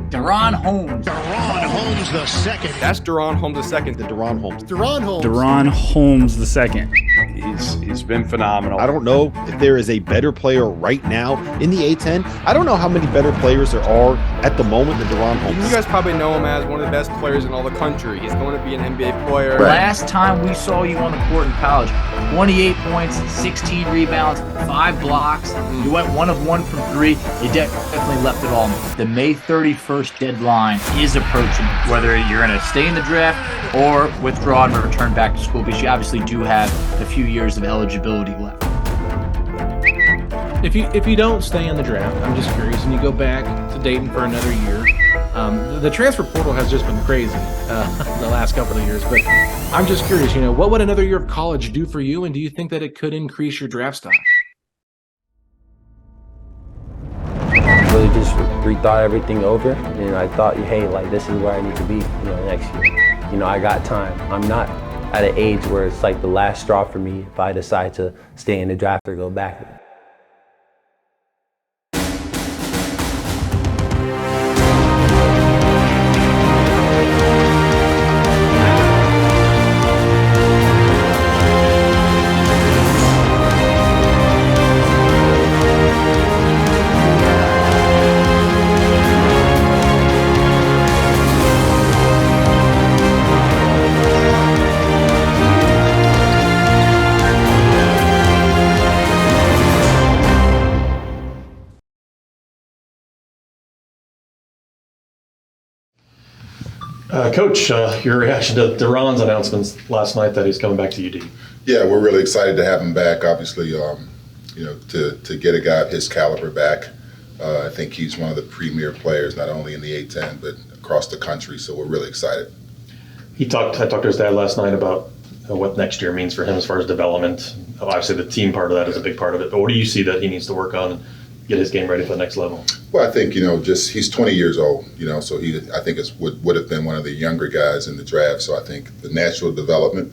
DaRon Holmes. DaRon Holmes the second. That's DaRon Holmes the second. The DaRon Holmes. DaRon Holmes. DaRon Holmes the second. He's been phenomenal. I don't know if there is a better player right now in the A-10. I don't know how many better players there are at the moment than DaRon Holmes. You guys probably know him as one of the best players in all the country. He's going to be an NBA player. Last time we saw you on the court in college, 28 points, 16 rebounds, 5 blocks. You went 1 of 1 from 3. You definitely left it all. The May 31st deadline is approaching, whether you're going to stay in the draft or withdraw and return back to school, because you obviously do have a few years of eligibility left. If you don't stay in the draft, I'm just curious, and you go back to Dayton for another year, the transfer portal has just been crazy the last couple of years, but I'm just curious, what would another year of college do for you, and do you think that it could increase your draft stock? Really just rethought everything over, and I thought, hey, like, this is where I need to be, next year. I got time. I'm not at an age where it's like the last straw for me if I decide to stay in the draft or go back. Coach, your reaction to DaRon's announcements last night that he's coming back to UD? Yeah, we're really excited to have him back. Obviously, to get a guy of his caliber back, I think he's one of the premier players, not only in the A-10 but across the country. So we're really excited. I talked to his dad last night about what next year means for him as far as development. Obviously, the team part of that is a big part of it. But what do you see that he needs to work on and get his game ready for the next level? Well, I think, he's 20 years old, so I think would have been one of the younger guys in the draft. So I think the natural development,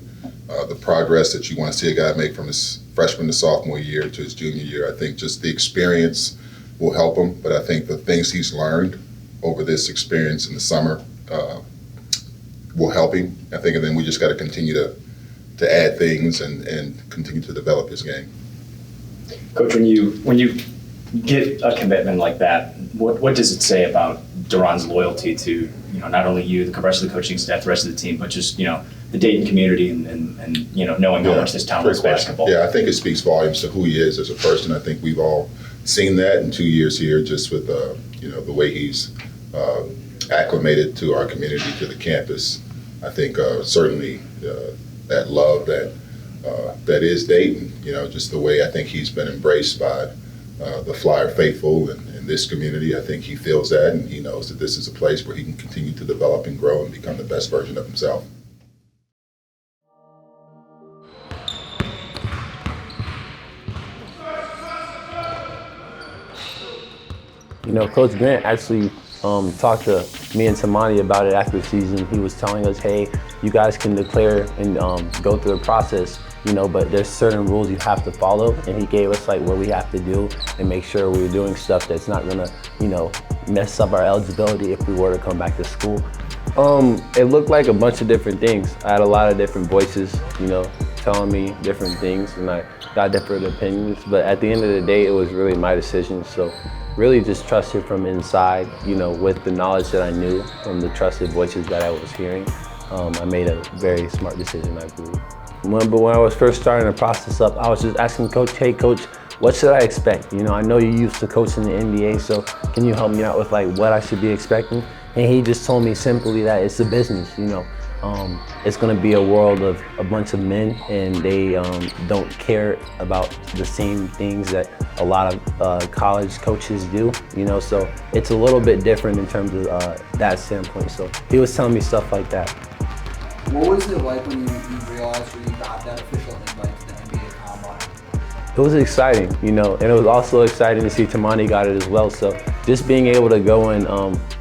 the progress that you want to see a guy make from his freshman to sophomore year to his junior year, I think just the experience will help him. But I think the things he's learned over this experience in the summer will help him. I think, and then we just got to continue to add things and continue to develop his game. Coach, when you get a commitment like that, what does it say about DaRon's loyalty to not only you, the rest of the coaching staff, the rest of the team, but just the Dayton community and knowing how much this town loves basketball? Yeah, I think it speaks volumes to who he is as a person. I think we've all seen that in 2 years here, just with the way he's acclimated to our community, to the campus. I think certainly that love that is Dayton. Just the way I think he's been embraced by the Flyer faithful and this community. I think he feels that, and he knows that this is a place where he can continue to develop and grow and become the best version of himself. Coach Grant actually talked to me and Toumani about it after the season. He was telling us, hey, you guys can declare and go through the process, but there's certain rules you have to follow, and he gave us what we have to do and make sure we're doing stuff that's not gonna, mess up our eligibility if we were to come back to school. It looked like a bunch of different things. I had a lot of different voices, telling me different things, and I got different opinions, but at the end of the day, it was really my decision. So really just trusted from inside, with the knowledge that I knew from the trusted voices that I was hearing. I made a very smart decision, I believe. But when I was first starting the process up, I was just asking Coach, hey Coach, what should I expect? I know you used to coach in the NBA, so can you help me out with what I should be expecting? And he just told me simply that it's a business, it's gonna be a world of a bunch of men, and they don't care about the same things that a lot of college coaches do, so it's a little bit different in terms of that standpoint. So he was telling me stuff like that. What was it like when you realized or you got that official invite to the NBA Combine? It was exciting, and it was also exciting to see Toumani got it as well. So just being able to go and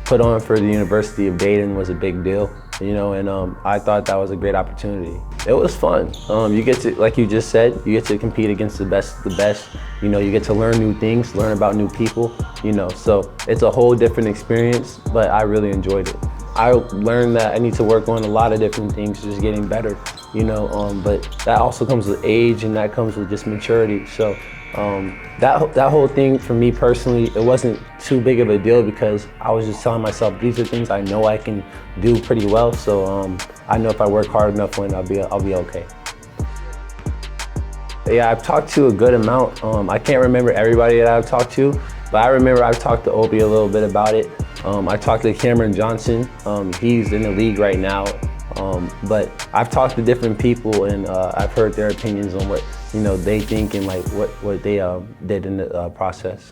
put on for the University of Dayton was a big deal, and I thought that was a great opportunity. It was fun. You get to, like you just said, you get to compete against the best. You know, you get to learn new things, learn about new people, you know, so it's a whole different experience, but I really enjoyed it. I learned that I need to work on a lot of different things, just getting better, you know, but that also comes with age and that comes with just maturity. So that whole thing for me personally, it wasn't too big of a deal because I was just telling myself, these are things I know I can do pretty well. So I know if I work hard enough for it, I'll be okay. Yeah, I've talked to a good amount. I can't remember everybody that I've talked to, but I remember I've talked to Obi a little bit about it. I talked to Cameron Johnson. He's in the league right now. But I've talked to different people and I've heard their opinions on what, you know, they think and like what they did in the process.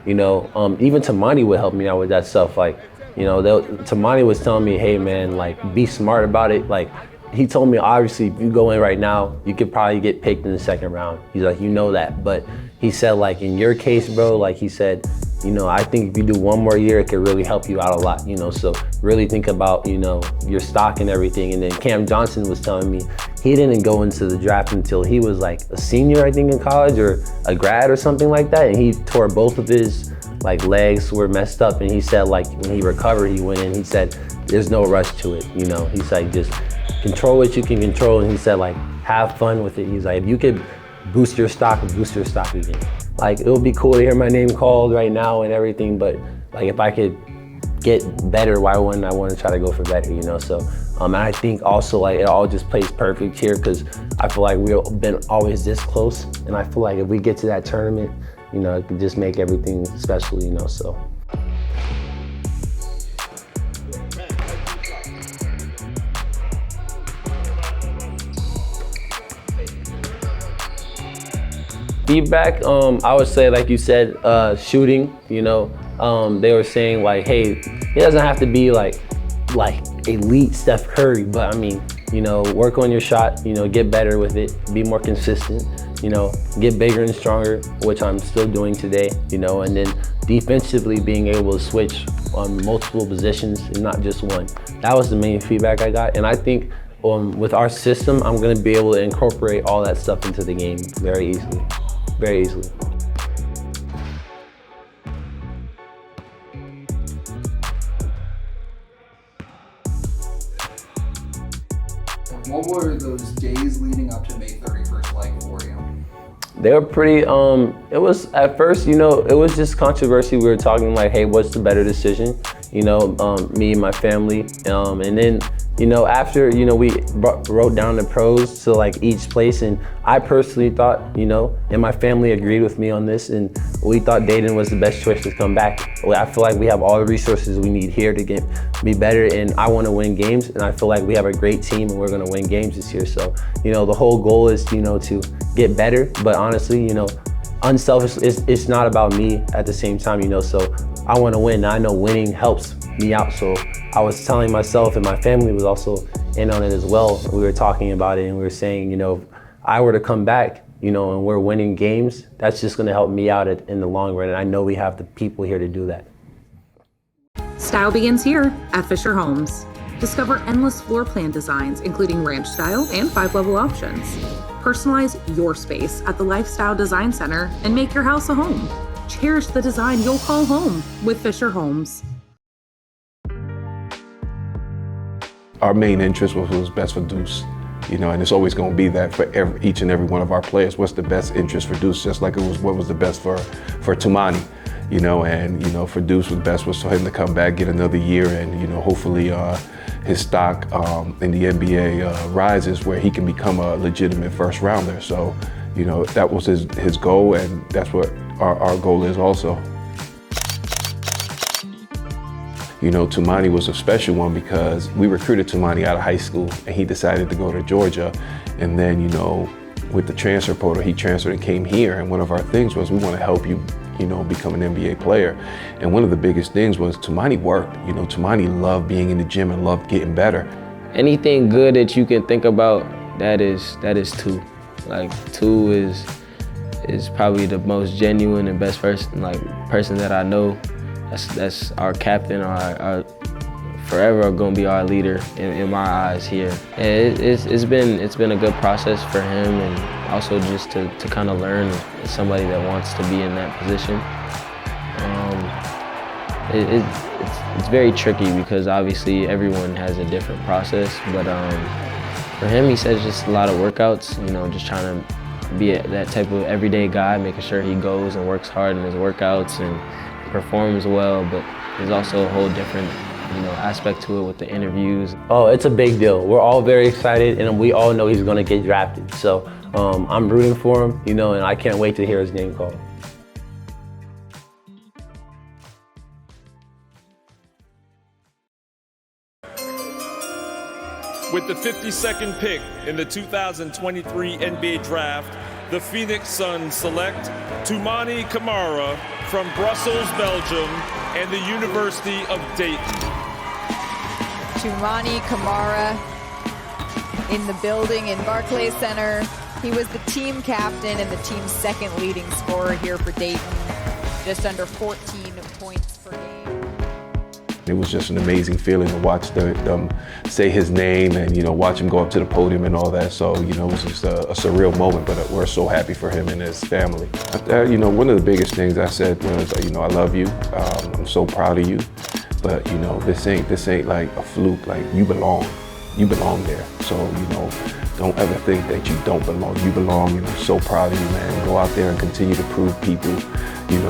You know, even Toumani would help me out with that stuff. Like, you know, Toumani was telling me, hey man, like be smart about it. Like, he told me, obviously, if you go in right now, you could probably get picked in the second round. He's like, you know that. But he said, like, in your case, bro, like he said, you know, I think if you do one more year, it could really help you out a lot, you know? So really think about, you know, your stock and everything. And then Cam Johnson was telling me he didn't go into the draft until he was like a senior, I think, in college or a grad or something like that. And he tore both of his like legs were messed up. And he said, like, when he recovered, he went in, he said, there's no rush to it, you know? He's like, just control what you can control. And he said, like, have fun with it. He's like, if you could boost your stock again. Like, it would be cool to hear my name called right now and everything, but like if I could get better, why wouldn't I want to try to go for better, you know? So, and I think also like it all just plays perfect here because I feel like we've been always this close. And I feel like if we get to that tournament, you know, it could just make everything special, you know, so. Feedback, I would say, like you said, shooting, you know, they were saying like, hey, it doesn't have to be like elite Steph Curry, but I mean, you know, work on your shot, you know, get better with it, be more consistent, you know, get bigger and stronger, which I'm still doing today, you know, and then defensively being able to switch on multiple positions and not just one. That was the main feedback I got, and I think with our system, I'm gonna be able to incorporate all that stuff into the game very easily. Very easily. What were those days leading up to May 31st like for you? They were pretty, it was at first, you know, it was just controversy. We were talking like, hey, what's the better decision? You know, me and my family. And then, you know, after, you know, we wrote down the pros to like each place, and I personally thought, you know, and my family agreed with me on this, and we thought Dayton was the best choice to come back. I feel like we have all the resources we need here to be better, and I want to win games, and I feel like we have a great team and we're going to win games this year. So, you know, the whole goal is, you know, to get better, but honestly, you know, unselfish, it's not about me at the same time, you know, so I want to win. I know winning helps me out, so I was telling myself, and my family was also in on it as well. We were talking about it and we were saying, you know, if I were to come back, you know, and we're winning games, that's just going to help me out in the long run, and I know we have the people here to do that. Style begins here at Fischer Homes. Discover endless floor plan designs, including ranch style and 5-level options. Personalize your space at the Lifestyle Design Center and make your house a home. Cherish the design you'll call home with Fischer Homes. Our main interest was what was best for Deuce, you know, and it's always going to be that for each and every one of our players. What's the best interest for Deuce? Just like it was what was the best for Toumani, you know, and you know, for Deuce, what's best was for him to come back, get another year, and you know, hopefully his stock in the NBA rises where he can become a legitimate first rounder. So, you know, that was his goal, and that's what our goal is also. You know, Toumani was a special one because we recruited Toumani out of high school and he decided to go to Georgia. And then, you know, with the transfer portal, he transferred and came here. And one of our things was we want to help you, you know, become an NBA player. And one of the biggest things was Toumani worked. You know, Toumani loved being in the gym and loved getting better. Anything good that you can think about, that is two. Like, two is probably the most genuine and best person that I know. That's our captain, our forever going to be our leader in my eyes here. And it's been a good process for him, and also just to kind of learn as somebody that wants to be in that position. It's very tricky because obviously everyone has a different process, but for him, he says just a lot of workouts, just trying to be that type of everyday guy, making sure he goes and works hard in his workouts and performs well, but there's also a whole different aspect to it with the interviews. Oh, it's a big deal. We're all very excited, and we all know he's going to get drafted. So I'm rooting for him, and I can't wait to hear his name called. With the 52nd pick in the 2023 NBA Draft, the Phoenix Suns select Toumani Kamara from Brussels, Belgium, and the University of Dayton. Toumani Kamara in the building in Barclays Center. He was the team captain and the team's second leading scorer here for Dayton, just under 14 points per game. It was just an amazing feeling to watch them say his name and, watch him go up to the podium and all that. So, it was just a surreal moment, but we're so happy for him and his family. One of the biggest things I said was, I love you. I'm so proud of you. But, this ain't like a fluke. Like, you belong there. So, don't ever think that you don't belong. You belong, and I'm so proud of you, man. Go out there and continue to prove people,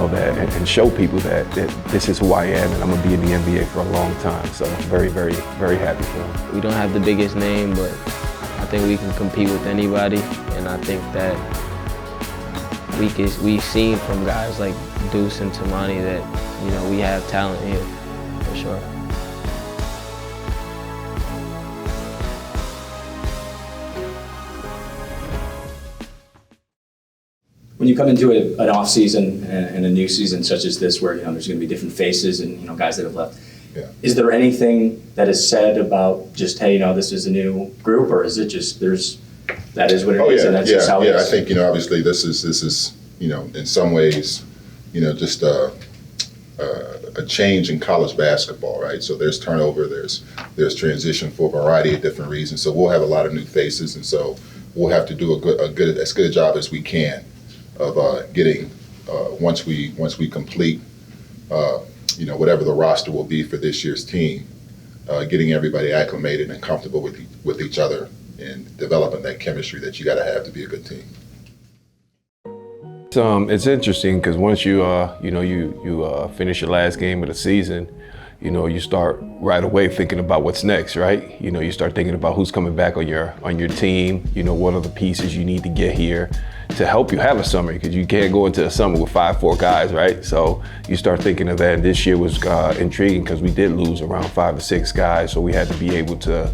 that and show people that this is who I am, and I'm gonna be in the NBA for a long time. So I'm very, very, very happy for him. We don't have the biggest name, but I think we can compete with anybody, and I think that we've seen from guys like Deuce and Toumani that we have talent here for sure. When you come into an off season and a new season such as this, where there's going to be different faces and guys that have left, is there anything that is said about just this is a new group, or is it just that is what it is and that's just how it is? I think obviously this is in some ways just a change in college basketball, right? So there's turnover, there's transition for a variety of different reasons. So we'll have a lot of new faces, and so we'll have to do as good a job as we can of getting once we complete whatever the roster will be for this year's team, getting everybody acclimated and comfortable with each other and developing that chemistry that you got to have to be a good team. It's interesting because once you finish your last game of the season, you start right away thinking about what's next, right? You start thinking about who's coming back on your team. What are the pieces you need to get here to help you have a summer, because you can't go into a summer with 5-4 guys, right? So you start thinking of that. And this year was intriguing because we did lose around 5 or 6 guys, so we had to be able to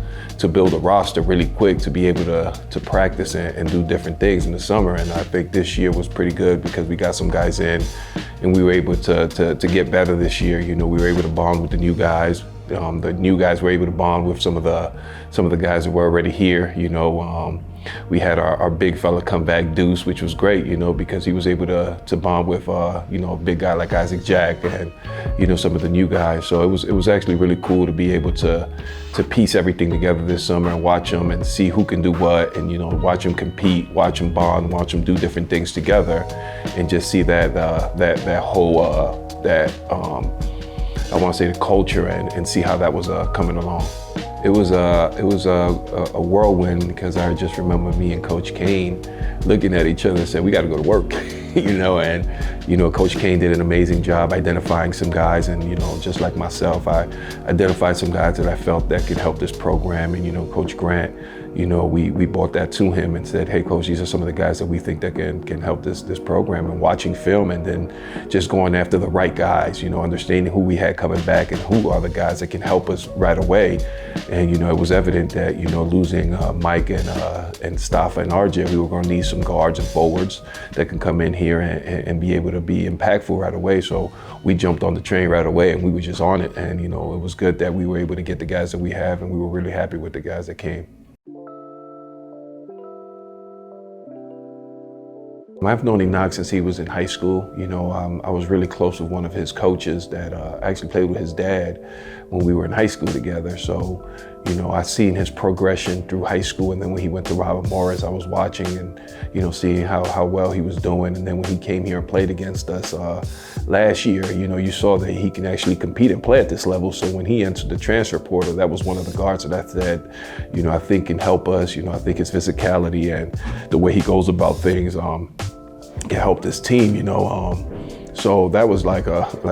build a roster really quick to be able to practice and do different things in the summer. And I think this year was pretty good because we got some guys in, and we were able to get better this year. We were able to bond with the new guys. The new guys were able to bond with some of the guys that were already here. We had our big fella come back, Deuce, which was great, because he was able to bond with a big guy like Isaac Jack and some of the new guys. So it was actually really cool to be able to piece everything together this summer and watch them and see who can do what, and watch them compete, watch them bond, watch them do different things together, and just see that whole I want to say the culture and see how that was coming along. It was a whirlwind because I just remember me and Coach Kane looking at each other and said, we got to go to work, and Coach Kane did an amazing job identifying some guys, and just like myself, I identified some guys that I felt that could help this program, and Coach Grant, we brought that to him and said, hey Coach, these are some of the guys that we think that can help this program, and watching film and then just going after the right guys, understanding who we had coming back and who are the guys that can help us right away. And it was evident that losing Mike and Staffa and RJ, we were going to need some guards and forwards that can come in here and be able to be impactful right away. So we jumped on the train right away, and we were just on it. And it was good that we were able to get the guys that we have, and we were really happy with the guys that came. I've known him now since he was in high school. You know, I was really close with one of his coaches that actually played with his dad when we were in high school together. So, you know, I seen his progression through high school, and then when he went to Robert Morris, I was watching and, you know, seeing how well he was doing. And then when he came here and played against us last year, you know, you saw that he can actually compete and play at this level. So when he entered the transfer portal, that was one of the guards that I said, you know, I think can help us. You know, I think his physicality and the way he goes about things can help this team, you know. So that was like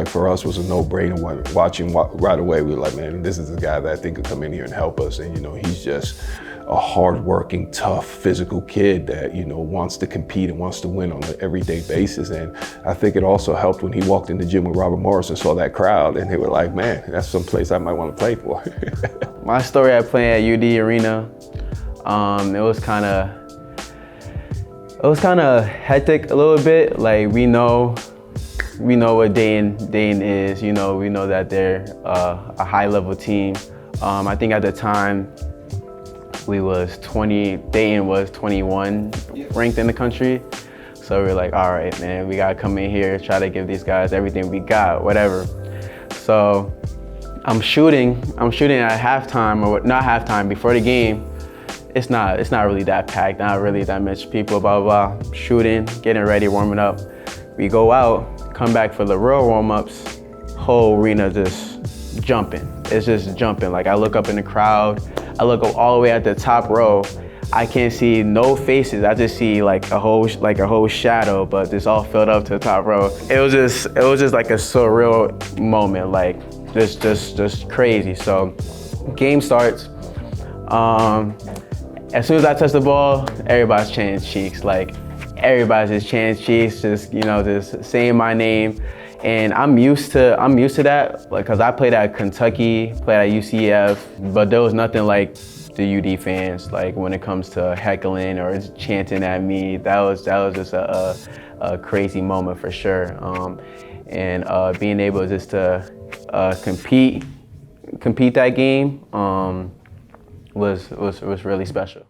for us was a no-brainer. Watching right away, we were like, man, this is a guy that I think could come in here and help us. And, you know, he's just a hard-working, tough, physical kid that, you know, wants to compete and wants to win on an everyday basis. And I think it also helped when he walked in the gym with Robert Morris and saw that crowd, and they were like, man, that's some place I might want to play for. My story at playing at UD Arena, it was kind of hectic a little bit. Like we know what Dayton is. You know, we know that they're a high-level team. I think at the time Dayton was 21 ranked in the country. So we're like, all right, man, we gotta come in here, try to give these guys everything we got, whatever. So I'm shooting at halftime, or not halftime, before the game. It's not really that packed, not really that much people, blah, blah, blah. Shooting, getting ready, warming up. We go out, come back for the real warm-ups, whole arena just jumping. It's just jumping. Like I look up in the crowd, I look up all the way at the top row, I can't see no faces. I just see like a whole shadow, but it's all filled up to the top row. It was just like a surreal moment, like just crazy. So game starts. As soon as I touch the ball, everybody's changed cheeks. Like everybody's just changed cheeks, just, you know, just saying my name. And I'm used to that, like, cause I played at Kentucky, played at UCF, but there was nothing like the UD fans, like when it comes to heckling or chanting at me. That was just a crazy moment for sure. And being able just to compete that game was really special.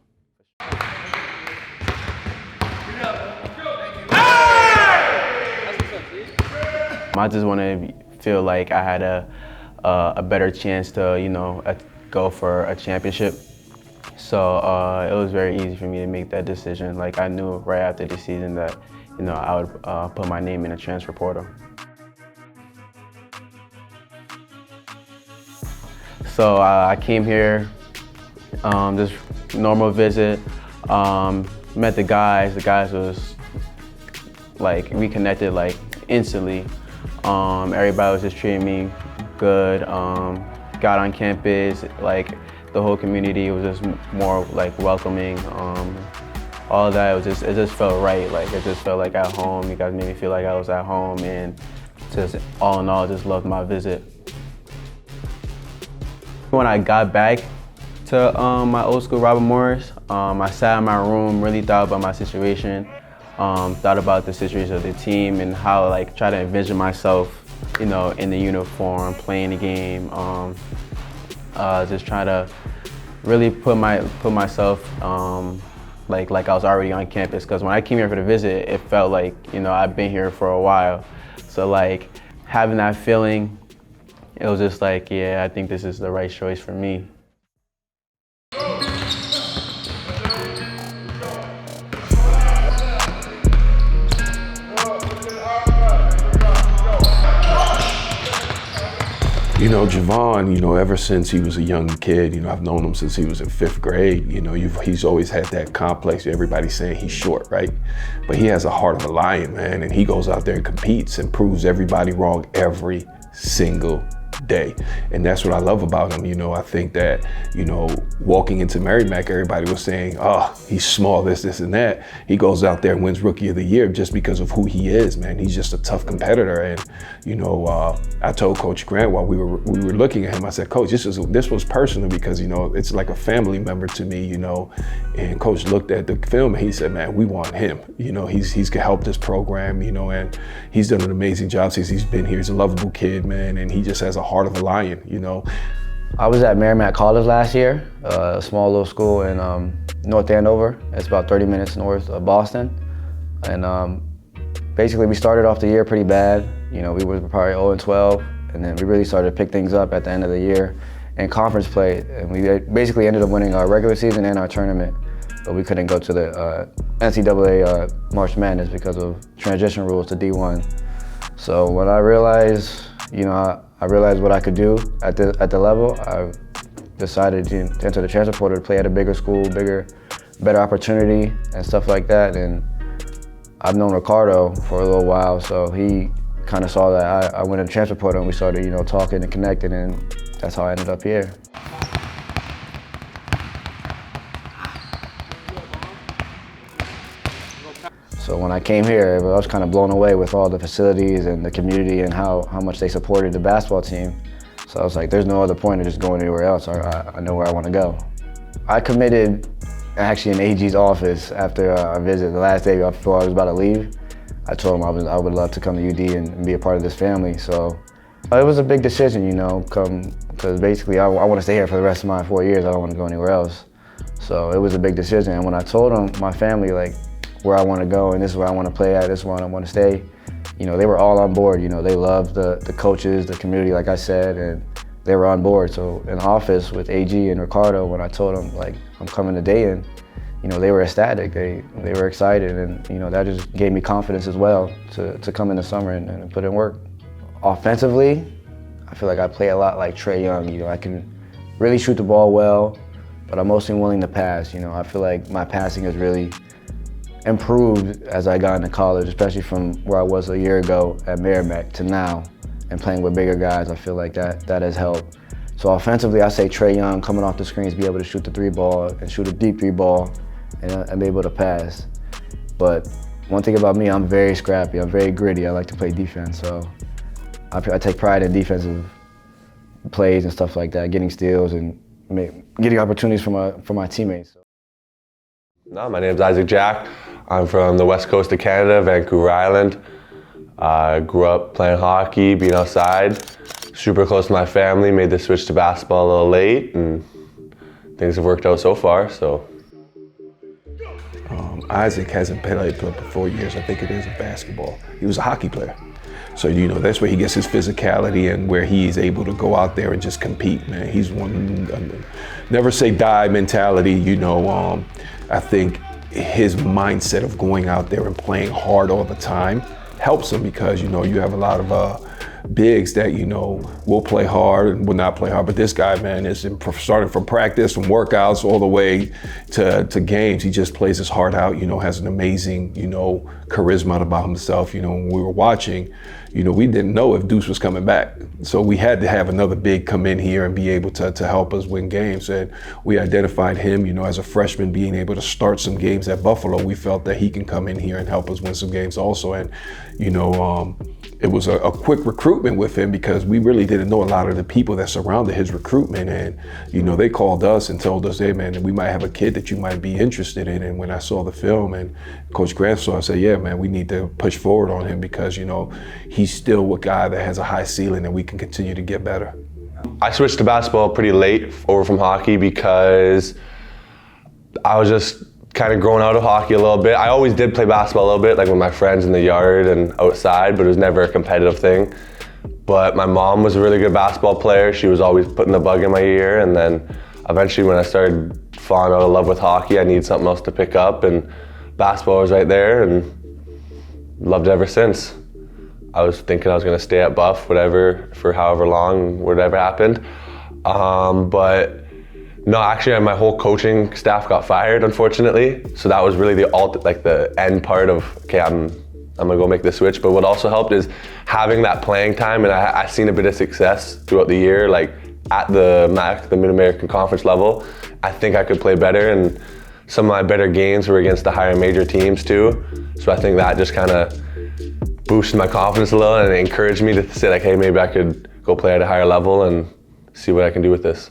I just want to feel like I had a better chance to, you know, go for a championship. So it was very easy for me to make that decision. Like I knew right after the season that, you know, I would put my name in the transfer portal. So I came here, just normal visit, met the guys. The guys was like, we connected like instantly. Everybody was just treating me good. Got on campus, like the whole community was just more like welcoming. All of that, it just felt right. Like it just felt like at home. You guys made me feel like I was at home, and just all in all, just loved my visit. When I got back to my old school Robert Morris, I sat in my room, really thought about my situation. Thought about the situation of the team and how, like, try to envision myself, you know, in the uniform, playing the game. Just try to really put myself like I was already on campus. Because when I came here for the visit, it felt like, you know, I've been here for a while. So like having that feeling, it was just like, yeah, I think this is the right choice for me. You know, Javon, you know, ever since he was a young kid, you know, I've known him since he was in 5th grade. You know, he's always had that complex. Everybody's saying he's short, right? But he has a heart of a lion, man, and he goes out there and competes and proves everybody wrong every single day. And that's what I love about him. You know, I think that, you know, walking into Merrimack, everybody was saying, oh, he's small, this, and that. He goes out there and wins Rookie of the Year just because of who he is, man. He's just a tough competitor. And, you know, I told Coach Grant while we were looking at him, I said, Coach, this was personal because, you know, it's like a family member to me, you know. And Coach looked at the film and he said, man, we want him. You know, he's helped this program, you know, and he's done an amazing job since he's been here. He's a lovable kid, man, and he just has a heart of a lion, you know. I was at Merrimack College last year, a small little school in North Andover. It's about 30 minutes north of Boston. And basically we started off the year pretty bad. You know, we were probably 0-12, and then we really started to pick things up at the end of the year in conference play. And we basically ended up winning our regular season and our tournament, but we couldn't go to the NCAA March Madness because of transition rules to D1. So when I realized, you know, I realized what I could do at the level, I decided to enter the transfer portal to play at a bigger school, better opportunity and stuff like that. And I've known Ricardo for a little while, so he kind of saw that I went in the transfer portal and we started, you know, talking and connecting, and that's how I ended up here. So when I came here, I was kind of blown away with all the facilities and the community and how much they supported the basketball team. So I was like, there's no other point of just going anywhere else. I know where I want to go. I committed actually in AG's office after our visit, the last day before I was about to leave. I told him I would love to come to UD and be a part of this family. So it was a big decision, you know, because basically I want to stay here for the rest of my 4 years. I don't want to go anywhere else. So it was a big decision. And when I told him, my family, like, where I want to go and this is where I want to play at, this is where I want to stay, you know, they were all on board. You know, they loved the coaches, the community, like I said, and they were on board. So in the office with AG and Ricardo, when I told them, like, I'm coming to Dayton, you know, they were ecstatic. They were excited, and, you know, that just gave me confidence as well to come in the summer and put in work. Offensively, I feel like I play a lot like Trae Young. You know, I can really shoot the ball well, but I'm mostly willing to pass. You know, I feel like my passing has really improved as I got into college, especially from where I was a year ago at Merrimack to now, and playing with bigger guys. I feel like that has helped. So offensively, I say Trae Young, coming off the screens, be able to shoot the 3-ball and shoot a deep 3-ball and be able to pass. But one thing about me, I'm very scrappy, I'm very gritty. I like to play defense, so I take pride in defensive plays and stuff like that, getting steals and getting opportunities for my teammates. No, my name's Isaac Jack. I'm from the west coast of Canada, Vancouver Island. I grew up playing hockey, being outside, super close to my family, made the switch to basketball a little late, and things have worked out so far, so. Isaac hasn't played for 4 years, I think it is, of basketball. He was a hockey player. So, you know, that's where he gets his physicality and where he is able to go out there and just compete, man. He's one, never say die mentality, you know. I think his mindset of going out there and playing hard all the time helps him because, you know, you have a lot of bigs that, you know, will play hard and will not play hard. But this guy, man, is starting from practice, from workouts, all the way to games. He just plays his heart out, you know, has an amazing, you know, charisma about himself. You know, when we were watching, you know, we didn't know if Deuce was coming back. So we had to have another big come in here and be able to help us win games. And we identified him, you know, as a freshman being able to start some games at Buffalo. We felt that he can come in here and help us win some games also. And, you know, it was a quick recruitment with him because we really didn't know a lot of the people that surrounded his recruitment. And, you know, they called us and told us, hey, man, we might have a kid that you might be interested in. And when I saw the film and Coach Grant saw, I said, yeah, man, we need to push forward on him because, you know, he's still a guy that has a high ceiling and we can continue to get better. I switched to basketball pretty late over from hockey because I was just kind of growing out of hockey a little bit. I always did play basketball a little bit, like with my friends in the yard and outside, but it was never a competitive thing. But my mom was a really good basketball player. She was always putting the bug in my ear, and then eventually when I started falling out of love with hockey, I needed something else to pick up, and basketball was right there, and loved it ever since. I was thinking I was gonna stay at Buff, whatever, for however long, whatever happened. But no, actually my whole coaching staff got fired, unfortunately. So that was really the end part of, okay, I'm gonna go make the switch. But what also helped is having that playing time, and I seen a bit of success throughout the year, like at the MAC, the Mid-American Conference level. I think I could play better, and some of my better games were against the higher major teams too. So I think that just kind of boosted my confidence a little and it encouraged me to say like, hey, maybe I could go play at a higher level and see what I can do with this.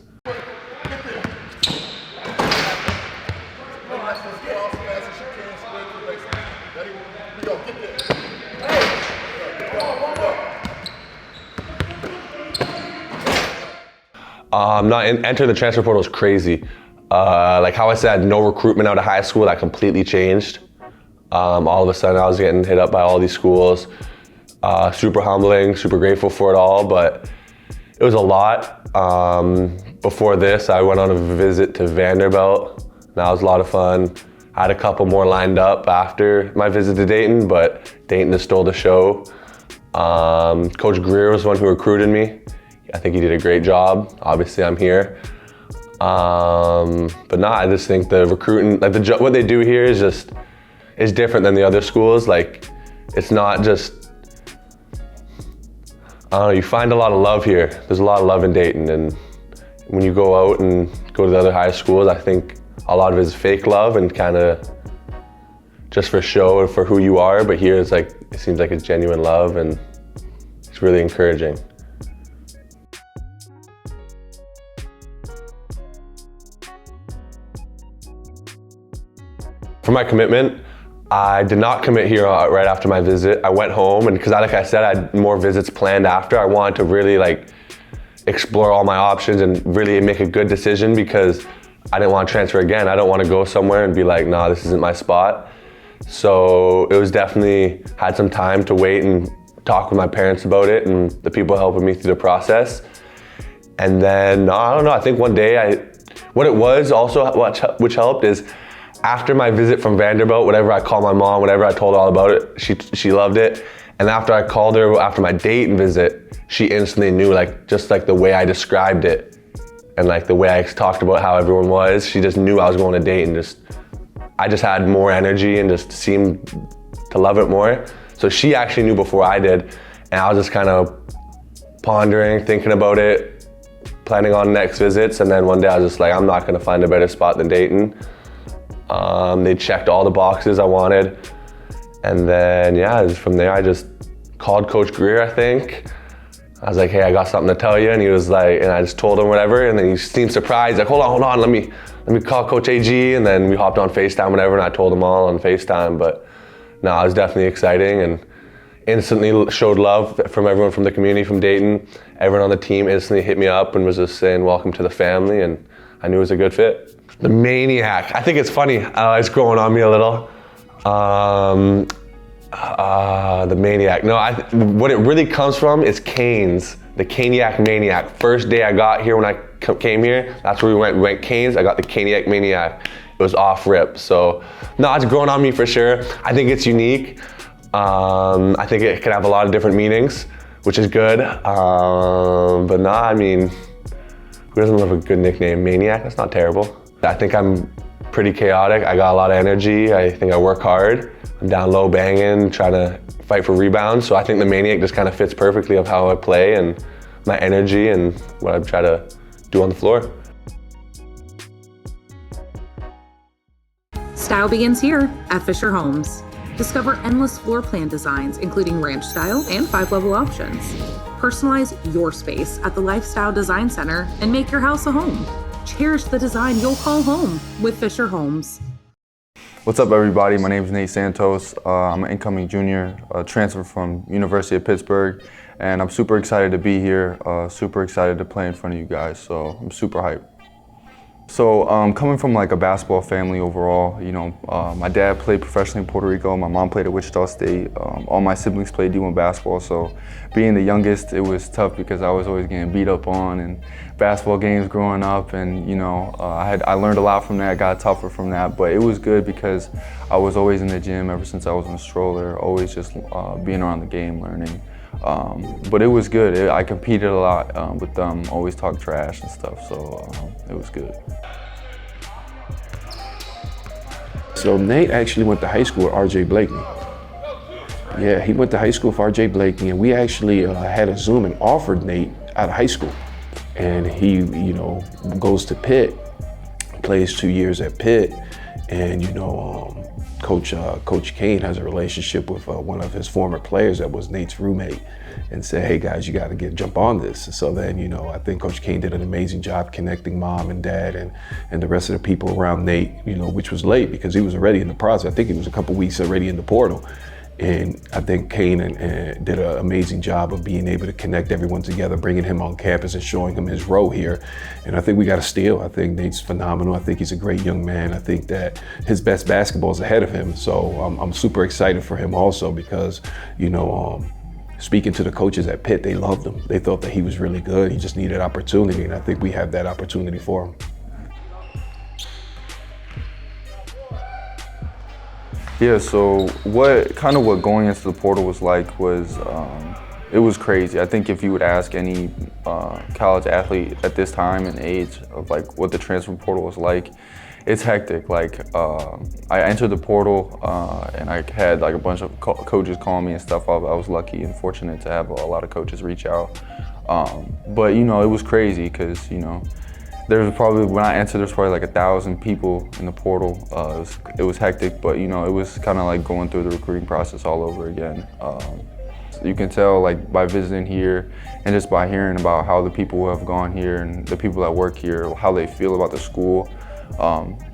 Entering the transfer portal is crazy. Like how I said, no recruitment out of high school, that completely changed. All of a sudden, I was getting hit up by all these schools. Super humbling, super grateful for it all, but it was a lot. Before this, I went on a visit to Vanderbilt. That was a lot of fun. I had a couple more lined up after my visit to Dayton, but Dayton just stole the show. Coach Greer was the one who recruited me. I think he did a great job. Obviously, I'm here. But no, I just think the recruiting, like what they do here is different than the other schools. Like, it's not just, I don't know, you find a lot of love here. There's a lot of love in Dayton, and when you go out and go to the other high schools, I think a lot of it is fake love and kind of just for show or for who you are, but here it's like, it seems like it's genuine love, and it's really encouraging. For my commitment, I did not commit here right after my visit. I went home, and because like I said, I had more visits planned after. I wanted to really like explore all my options and really make a good decision, because I didn't want to transfer again. I don't want to go somewhere and be like, nah, this isn't my spot. So it was definitely, had some time to wait and talk with my parents about it and the people helping me through the process. And then, I don't know, I think one day what it was also, which helped is, after my visit from Vanderbilt, whenever I called my mom, whenever I told her all about it, she loved it. And after I called her after my Dayton visit, she instantly knew, like, just like the way I described it and like the way I talked about how everyone was, she just knew I was going to Dayton. I just had more energy and just seemed to love it more. So she actually knew before I did, and I was just kind of pondering, thinking about it, planning on next visits, and then one day I was just like, I'm not gonna find a better spot than Dayton. They checked all the boxes I wanted. And then, yeah, from there, I just called Coach Greer, I think. I was like, hey, I got something to tell you. And he was like, and I just told him whatever. And then he seemed surprised, like, hold on, let me call Coach AG. And then we hopped on FaceTime, whatever, and I told him all on FaceTime. But no, it was definitely exciting, and instantly showed love from everyone from the community, from Dayton. Everyone on the team instantly hit me up and was just saying, welcome to the family. And I knew it was a good fit. The maniac. I think it's funny. It's growing on me a little. The maniac. No, what it really comes from is Canes. The Caniac Maniac. First day I got here, when I came here, that's where we went Canes. I got the Caniac Maniac. It was off rip. So no, it's growing on me for sure. I think it's unique. I think it can have a lot of different meanings, which is good. But no, I mean, who doesn't love a good nickname? Maniac, that's not terrible. I think I'm pretty chaotic. I got a lot of energy. I think I work hard. I'm down low banging, trying to fight for rebounds. So I think the Maniac just kind of fits perfectly of how I play and my energy and what I try to do on the floor. Style begins here at Fischer Holmes. Discover endless floor plan designs, including ranch style and 5-level options. Personalize your space at the Lifestyle Design Center and make your house a home. Cherish the design you'll call home with Fischer Holmes. What's up, everybody? My name is Nate Santos. I'm an incoming junior, transfer from University of Pittsburgh, and I'm super excited to be here, super excited to play in front of you guys, so I'm super hyped. So coming from like a basketball family overall, you know, my dad played professionally in Puerto Rico, my mom played at Wichita State, all my siblings played D1 basketball, so being the youngest, it was tough because I was always getting beat up on in basketball games growing up, and you know, I learned a lot from that, got tougher from that, but it was good because I was always in the gym ever since I was in a stroller, always just being around the game, learning. But it was good. I competed a lot with them, always talk trash and stuff, so it was good. So Nate actually went to high school with R.J. Blakeney. Yeah, he went to high school with R.J. Blakeney, and we actually had a Zoom and offered Nate out of high school. And he, you know, goes to Pitt, plays 2 years at Pitt, and you know, Coach Kane has a relationship with one of his former players that was Nate's roommate, and said, hey guys, you got to jump on this. So then, you know, I think Coach Kane did an amazing job connecting mom and dad and the rest of the people around Nate, you know, which was late because he was already in the process. I think he was a couple weeks already in the portal. And I think Kane did an amazing job of being able to connect everyone together, bringing him on campus and showing him his role here. And I think we got a steal. I think Nate's phenomenal. I think he's a great young man. I think that his best basketball is ahead of him. So I'm super excited for him also because, you know, speaking to the coaches at Pitt, they loved him. They thought that he was really good. He just needed opportunity, and I think we have that opportunity for him. Yeah, so what going into the portal was like was, it was crazy. I think if you would ask any college athlete at this time and age of like what the transfer portal was like, it's hectic. Like I entered the portal and I had like a bunch of coaches calling me and stuff. I was lucky and fortunate to have a lot of coaches reach out. But you know, it was crazy because, you know, there was probably, when I entered, there's probably like 1,000 people in the portal. It was hectic, but you know, it was kind of like going through the recruiting process all over again. You can tell like by visiting here and just by hearing about how the people who have gone here and the people that work here, how they feel about the school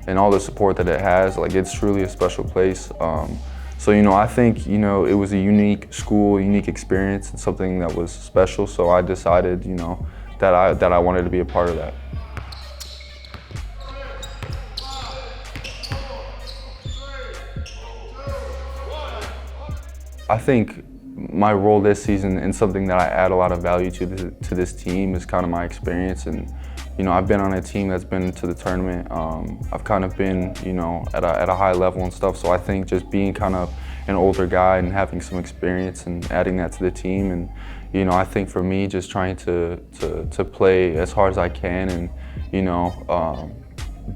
and all the support that it has. Like, it's truly a special place. So, you know, I think, you know, it was a unique school, unique experience, and something that was special. So I decided, you know, that I wanted to be a part of that. I think my role this season and something that I add a lot of value to this team is kind of my experience. And you know, I've been on a team that's been to the tournament. I've kind of been, you know, at a high level and stuff. So I think just being kind of an older guy and having some experience and adding that to the team. And you know, I think for me, just trying to play as hard as I can and you know,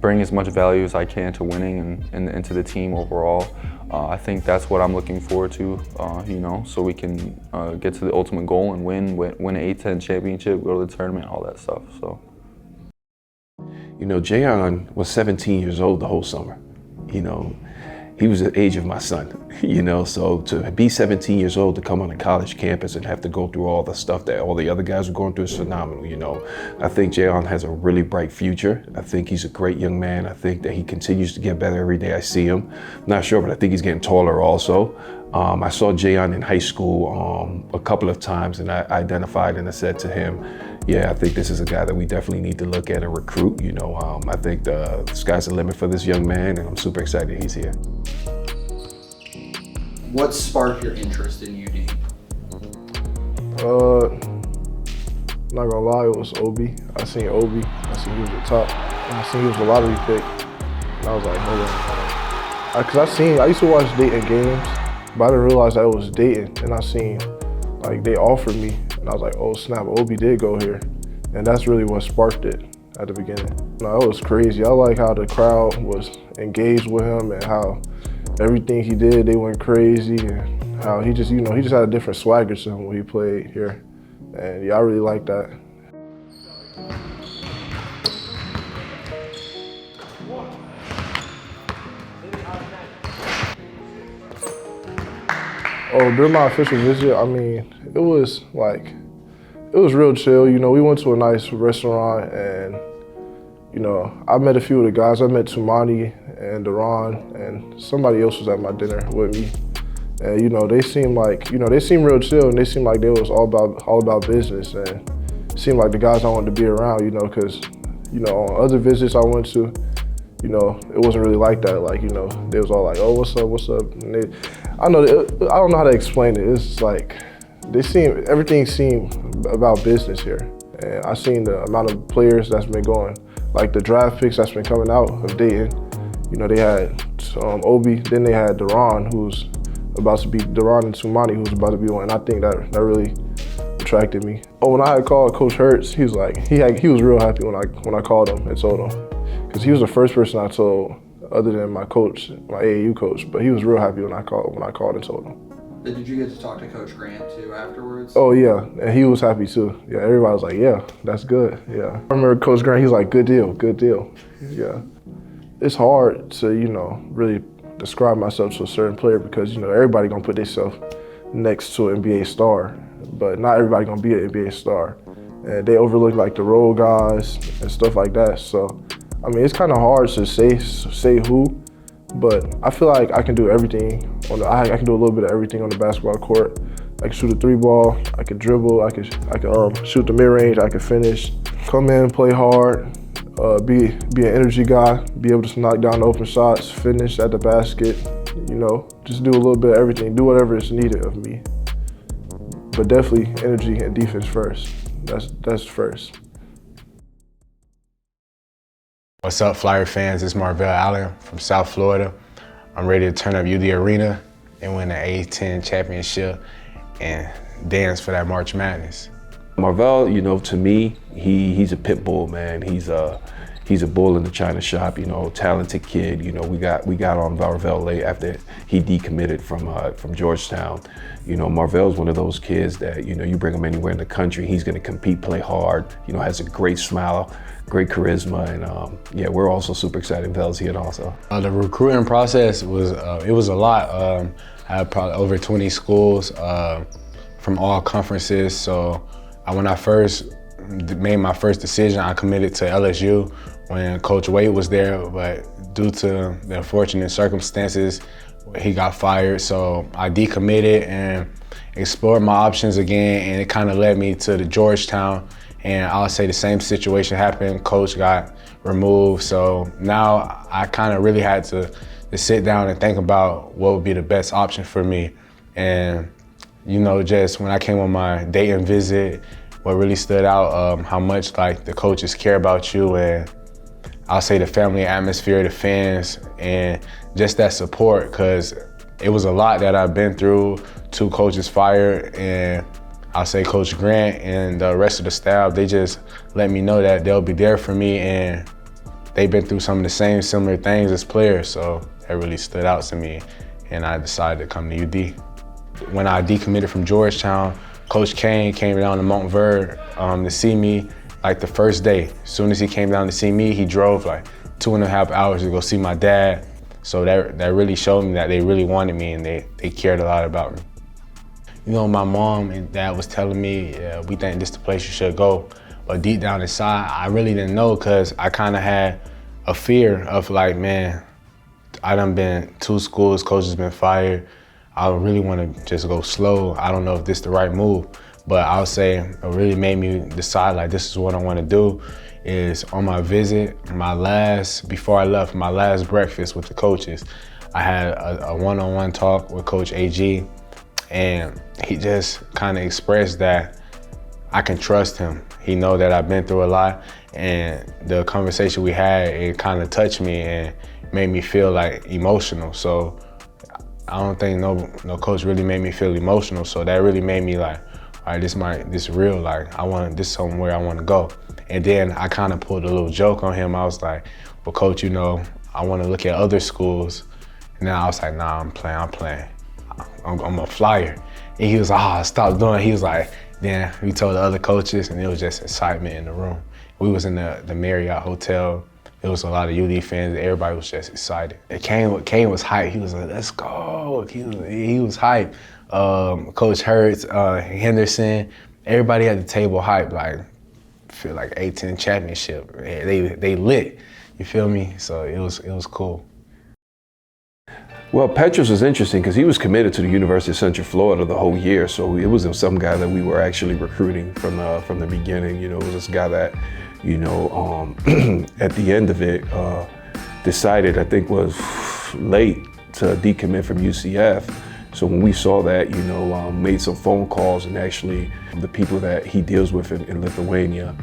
bring as much value as I can to winning and to the team overall. I think that's what I'm looking forward to, you know, so we can get to the ultimate goal and win an A-10 championship, go to the tournament, all that stuff. So, you know, Javon was 17 years old the whole summer. You know, he was the age of my son, you know, so to be 17 years old to come on a college campus and have to go through all the stuff that all the other guys were going through is phenomenal, you know. I think Javon has a really bright future. I think he's a great young man. I think that he continues to get better every day I see him. I'm not sure, but I think he's getting taller also. I saw Javon in high school a couple of times, and I identified and I said to him, yeah, I think this is a guy that we definitely need to look at and recruit. You know, I think the sky's the limit for this young man, and I'm super excited he's here. What sparked your interest in UD? Not gonna lie, it was Obi. I seen Obi. I seen he was the top. And I seen he was a lottery pick. And I was like, hold on. Cause I used to watch Dayton games, but I didn't realize that it was Dayton. And I seen, like, they offered me. And I was like, oh snap, Obi did go here. And that's really what sparked it at the beginning. No, it was crazy. I like how the crowd was engaged with him and how everything he did, they went crazy, and how he just, you know, he just had a different swagger to him when he played here. And yeah, I really like that. Oh, during my official visit, I mean, it was real chill. You know, we went to a nice restaurant and, you know, I met a few of the guys. I met Toumani and Duran, and somebody else was at my dinner with me. And, you know, they seemed real chill, and they seemed like they was all about business, and it seemed like the guys I wanted to be around, you know, because, you know, on other visits I went to, you know, it wasn't really like that. Like, you know, they was all like, oh, what's up? And I don't know how to explain it. It's just like, everything seemed about business here. And I seen the amount of players that's been going, like the draft picks that's been coming out of Dayton. You know, they had Obi, then they had Duran, who's about to be, Duran and Toumani, who's about to be one. And I think that really attracted me. Oh, when I had called Coach Hurts, he was like, he was real happy when I called him and told him. Because he was the first person I told, other than my coach, my AAU coach, but he was real happy when I called and told him. Did you get to talk to Coach Grant too afterwards? Oh yeah, and he was happy too. Yeah, everybody was like, yeah, that's good, yeah. I remember Coach Grant, he was like, good deal, yeah. It's hard to, you know, really describe myself to a certain player because, you know, everybody gonna put themselves next to an NBA star, but not everybody gonna be an NBA star. And they overlook like the role guys and stuff like that. So, I mean, it's kind of hard to say who, But I feel like I can do everything. I can do a little bit of everything on the basketball court. I can shoot a 3-ball, I can dribble, I can shoot the mid-range, I can finish. Come in, play hard, be an energy guy, be able to knock down the open shots, finish at the basket, just do a little bit of everything, do whatever is needed of me. But definitely energy and defense first. That's first. What's up, Flyer fans? It's Marcell Allen from South Florida. I'm ready to turn up UD Arena and win the A10 championship and dance for that March Madness. Marcell, to me, he's a pit bull, man. He's a bull in the china shop, talented kid. We got on Marcell late after he decommitted from Georgetown. Marvell's one of those kids that, you bring him anywhere in the country, he's gonna compete, play hard, has a great smile, great charisma, and we're also super excited Marvell's here also. The recruiting process was a lot. I had probably over 20 schools from all conferences. So when I first made my first decision, I committed to LSU when Coach Wade was there, but due to the unfortunate circumstances, he got fired. So I decommitted and explored my options again, and it kind of led me to the Georgetown. And I'll say the same situation happened. Coach got removed. So now I kind of really had to sit down and think about what would be the best option for me. And just when I came on my Dayton visit, what really stood out, how much the coaches care about you, and I'll say the family atmosphere, the fans, and just that support, because it was a lot that I've been through. 2 coaches fired, and I'll say Coach Grant and the rest of the staff, they just let me know that they'll be there for me, and they've been through some of the same similar things as players, so that really stood out to me, and I decided to come to UD. When I decommitted from Georgetown, Coach Kane came down to Montverde to see me the first day. As soon as he came down to see me, he drove 2.5 hours to go see my dad. So that really showed me that they really wanted me and they cared a lot about me. My mom and dad was telling me, yeah, we think this is the place you should go. But deep down inside, I really didn't know, because I kind of had a fear of man, I done been 2 schools, coaches been fired. I really want to just go slow. I don't know if this is the right move, but I'll say it really made me decide this is what I want to do. Is on my visit, before I left, my last breakfast with the coaches, I had a one-on-one talk with Coach AG, and he just kind of expressed that I can trust him. He know that I've been through a lot, and the conversation we had, it kind of touched me and made me feel emotional. So I don't think no coach really made me feel emotional. So that really made me all right, this real. This is somewhere I want to go. And then I kind of pulled a little joke on him. I was like, well, Coach, I want to look at other schools. And then I was like, nah, I'm playing. I'm a Flyer. And he was like, stop doing it. He was like, then we told the other coaches, and it was just excitement in the room. We was in the Marriott Hotel. There was a lot of UD fans. Everybody was just excited. And Kane was hyped. He was like, let's go. He was hyped. Coach Hurts, Henderson, everybody at the table hyped, feel like A10 championship. They lit, you feel me? So it was cool. Well, Petus was interesting because he was committed to the University of Central Florida the whole year, so it wasn't some guy that we were actually recruiting from the beginning. It was this guy that, at the end of it, decided, I think was late to decommit from UCF. So when we saw that, made some phone calls, and actually the people that he deals with in Lithuania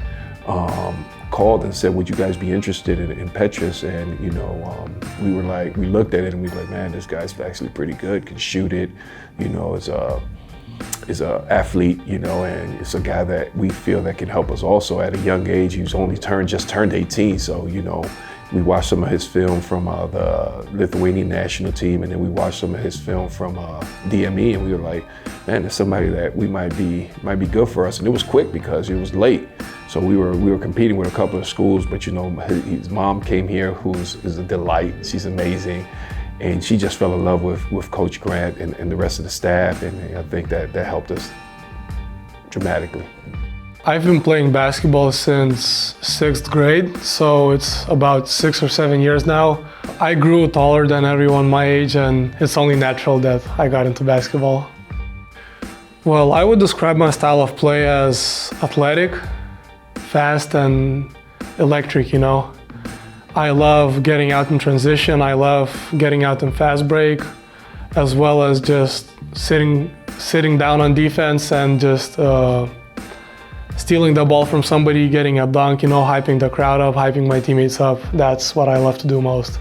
called and said, would you guys be interested in Petus? And, we looked at it and we were like, man, this guy's actually pretty good, can shoot it, is a athlete, and it's a guy that we feel that can help us also at a young age. He's only just turned 18, so, we watched some of his film from the Lithuanian national team, and then we watched some of his film from DME, and we were like, man, there's somebody that might be good for us. And it was quick because it was late. So we were competing with a couple of schools, but his mom came here, is a delight. She's amazing. And she just fell in love with Coach Grant and the rest of the staff, and I think that helped us dramatically. I've been playing basketball since 6th grade, so it's about 6 or 7 years now. I grew taller than everyone my age, and it's only natural that I got into basketball. Well, I would describe my style of play as athletic, fast, and electric, you know. I love getting out in transition, I love getting out in fast break, as well as just sitting down on defense and just stealing the ball from somebody, getting a dunk, you know, hyping the crowd up, hyping my teammates up. That's what I love to do most.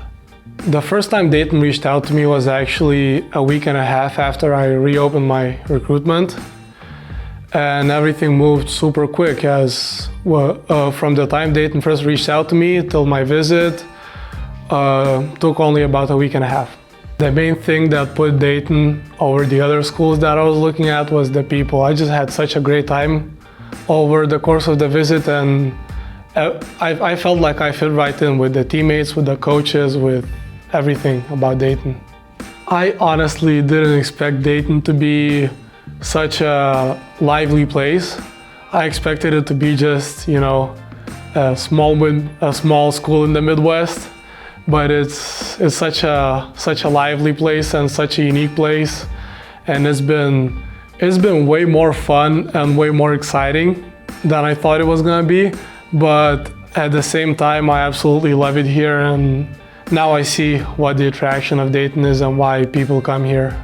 The first time Dayton reached out to me was actually a week and a half after I reopened my recruitment. And everything moved super quick as well, from the time Dayton first reached out to me till my visit took only about a week and a half. The main thing that put Dayton over the other schools that I was looking at was the people. I just had such a great time over the course of the visit, and I felt like I fit right in with the teammates, with the coaches, with everything about Dayton. I honestly didn't expect Dayton to be such a lively place. I expected it to be just, you know, a small school in the Midwest, but it's such a lively place and such a unique place, and it's been way more fun and way more exciting than I thought it was gonna be. But at the same time, I absolutely love it here, and now I see what the attraction of Dayton is and why people come here.